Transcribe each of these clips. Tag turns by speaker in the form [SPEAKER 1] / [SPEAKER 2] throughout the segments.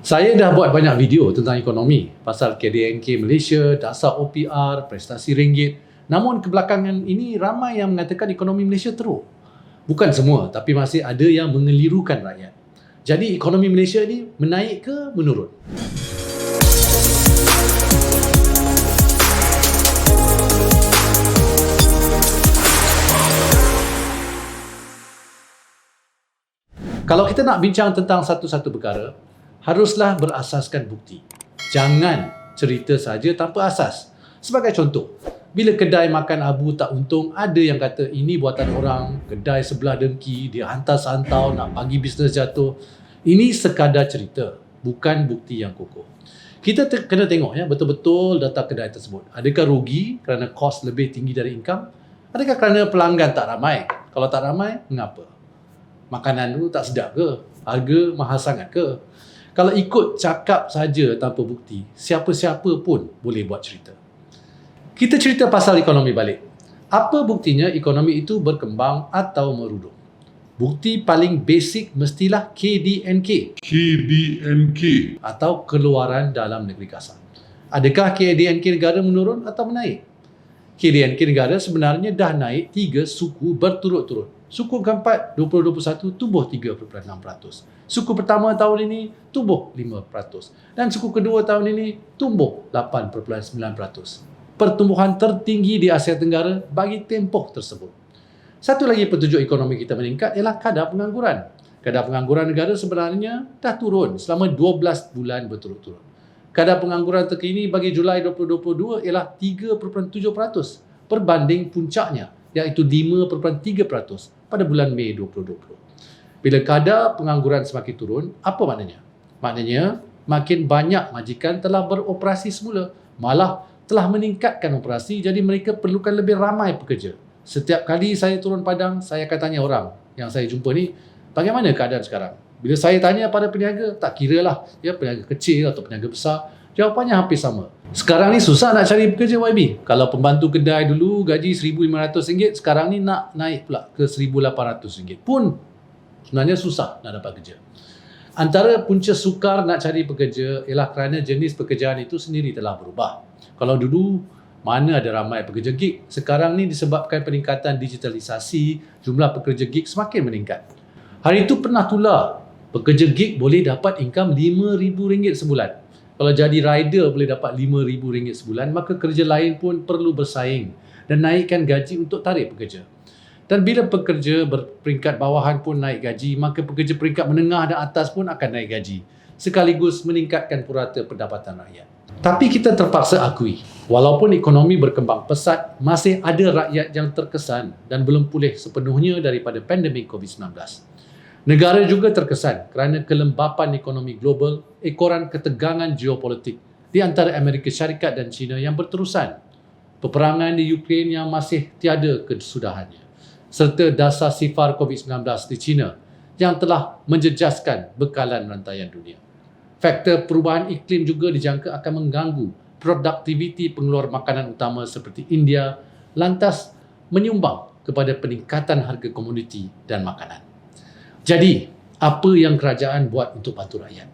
[SPEAKER 1] Saya dah buat banyak video tentang ekonomi, pasal KDNK Malaysia, dasar OPR, prestasi ringgit. Namun kebelakangan ini ramai yang mengatakan ekonomi Malaysia teruk. Bukan semua, tapi masih ada yang mengelirukan rakyat. Jadi ekonomi Malaysia ni menaik ke menurun? Kalau kita nak bincang tentang satu-satu perkara, haruslah berasaskan bukti. Jangan cerita saja tanpa asas. Sebagai contoh, bila kedai makan abu tak untung, ada yang kata ini buatan orang, kedai sebelah dengki, dia hantar santau nak bagi bisnes jatuh. Ini sekadar cerita, bukan bukti yang kokoh. Kita kena tengok ya betul-betul data kedai tersebut. Adakah rugi kerana kos lebih tinggi dari income? Adakah kerana pelanggan tak ramai? Kalau tak ramai, mengapa? Makanan tu tak sedap ke? Harga mahal sangat ke? Kalau ikut cakap saja tanpa bukti, siapa-siapa pun boleh buat cerita. Kita cerita pasal ekonomi balik. Apa buktinya ekonomi itu berkembang atau merudum? Bukti paling basic mestilah KDNK atau keluaran dalam negeri kasar. Adakah KDNK negara menurun atau menaik? KDNK negara sebenarnya dah naik 3 suku berturut-turut. Suku keempat 2021 tumbuh 3.6%. Suku pertama tahun ini tumbuh 5%. Dan suku kedua tahun ini tumbuh 8.9%. Pertumbuhan tertinggi di Asia Tenggara bagi tempoh tersebut. Satu lagi petunjuk ekonomi kita meningkat ialah kadar pengangguran. Kadar pengangguran negara sebenarnya dah turun selama 12 bulan berturut-turut. Kadar pengangguran terkini bagi Julai 2022 ialah 3.7% berbanding puncaknya iaitu 5.3% pada bulan Mei 2020. Bila kadar pengangguran semakin turun, apa maknanya? Maknanya makin banyak majikan telah beroperasi semula, malah telah meningkatkan operasi, jadi mereka perlukan lebih ramai pekerja. Setiap kali saya turun padang, saya akan tanya orang yang saya jumpa ni, bagaimana keadaan sekarang? Bila saya tanya pada peniaga, tak kira lah ya, peniaga kecil atau peniaga besar, jawapannya hampir sama. Sekarang ni susah nak cari pekerja YB. Kalau pembantu kedai dulu gaji RM1,500, sekarang ni nak naik pula ke RM1,800 pun sebenarnya susah nak dapat kerja. Antara punca sukar nak cari pekerja ialah kerana jenis pekerjaan itu sendiri telah berubah. Kalau dulu mana ada ramai pekerja gig, sekarang ni disebabkan peningkatan digitalisasi, jumlah pekerja gig semakin meningkat. Hari itu pernah tular, pekerja gig boleh dapat income RM5,000 sebulan. Kalau jadi rider boleh dapat RM5,000 sebulan, maka kerja lain pun perlu bersaing dan naikkan gaji untuk tarik pekerja. Dan bila pekerja berperingkat bawahan pun naik gaji, maka pekerja peringkat menengah dan atas pun akan naik gaji, sekaligus meningkatkan purata pendapatan rakyat. Tapi kita terpaksa akui, walaupun ekonomi berkembang pesat, masih ada rakyat yang terkesan dan belum pulih sepenuhnya daripada pandemik COVID-19. Negara juga terkesan kerana kelembapan ekonomi global, ekoran ketegangan geopolitik di antara Amerika Syarikat dan China yang berterusan, peperangan di Ukraine yang masih tiada kesudahannya, serta dasar sifar COVID-19 di China yang telah menjejaskan bekalan rantaian dunia. Faktor perubahan iklim juga dijangka akan mengganggu produktiviti pengeluar makanan utama seperti India, lantas menyumbang kepada peningkatan harga komoditi dan makanan. Jadi, apa yang kerajaan buat untuk bantu rakyat?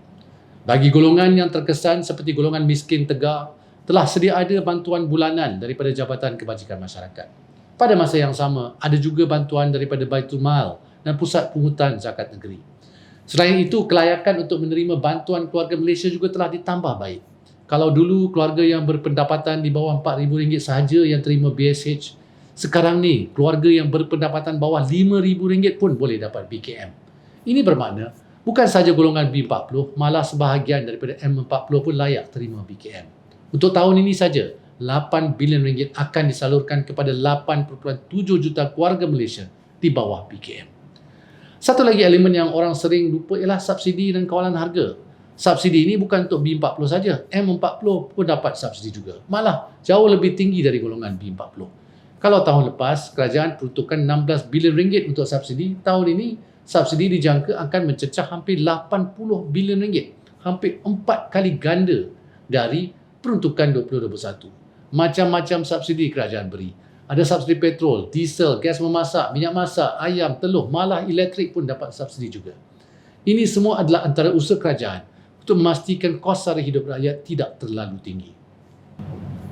[SPEAKER 1] Bagi golongan yang terkesan seperti golongan miskin tegar, telah sedia ada bantuan bulanan daripada Jabatan Kebajikan Masyarakat. Pada masa yang sama, ada juga bantuan daripada Baitul Mal dan Pusat Pungutan Zakat Negeri. Selain itu, kelayakan untuk menerima bantuan keluarga Malaysia juga telah ditambah baik. Kalau dulu keluarga yang berpendapatan di bawah RM4,000 sahaja yang terima BSH, sekarang ni keluarga yang berpendapatan bawah RM5,000 pun boleh dapat BKM. Ini bermakna bukan sahaja golongan B40, malah sebahagian daripada M40 pun layak terima BKM. Untuk tahun ini saja, RM8 bilion akan disalurkan kepada 8.7 juta keluarga Malaysia di bawah BKM. Satu lagi elemen yang orang sering lupa ialah subsidi dan kawalan harga. Subsidi ini bukan untuk B40 saja, M40 pun dapat subsidi juga. Malah jauh lebih tinggi dari golongan B40. Kalau tahun lepas, kerajaan peruntukkan RM16 bilion untuk subsidi, tahun ini subsidi dijangka akan mencecah hampir RM80 bilion, hampir 4 kali ganda dari peruntukan 2021. Macam-macam subsidi kerajaan beri. Ada subsidi petrol, diesel, gas memasak, minyak masak, ayam, telur, malah elektrik pun dapat subsidi juga. Ini semua adalah antara usaha kerajaan untuk memastikan kos sara hidup rakyat tidak terlalu tinggi.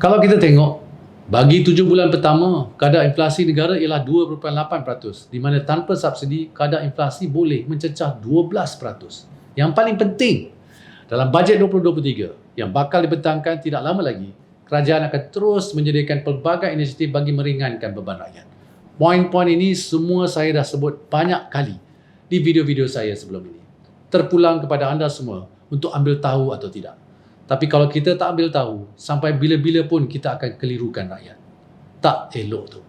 [SPEAKER 1] Kalau kita tengok, bagi 7 bulan pertama, kadar inflasi negara ialah 2.8%, di mana tanpa subsidi, kadar inflasi boleh mencecah 12%. Yang paling penting, dalam bajet 2023 yang bakal dibentangkan tidak lama lagi, kerajaan akan terus menyediakan pelbagai inisiatif bagi meringankan beban rakyat. Poin-poin ini semua saya dah sebut banyak kali di video-video saya sebelum ini. Terpulang kepada anda semua untuk ambil tahu atau tidak. Tapi kalau kita tak ambil tahu, sampai bila-bila pun kita akan kelirukan rakyat. Tak elok tu.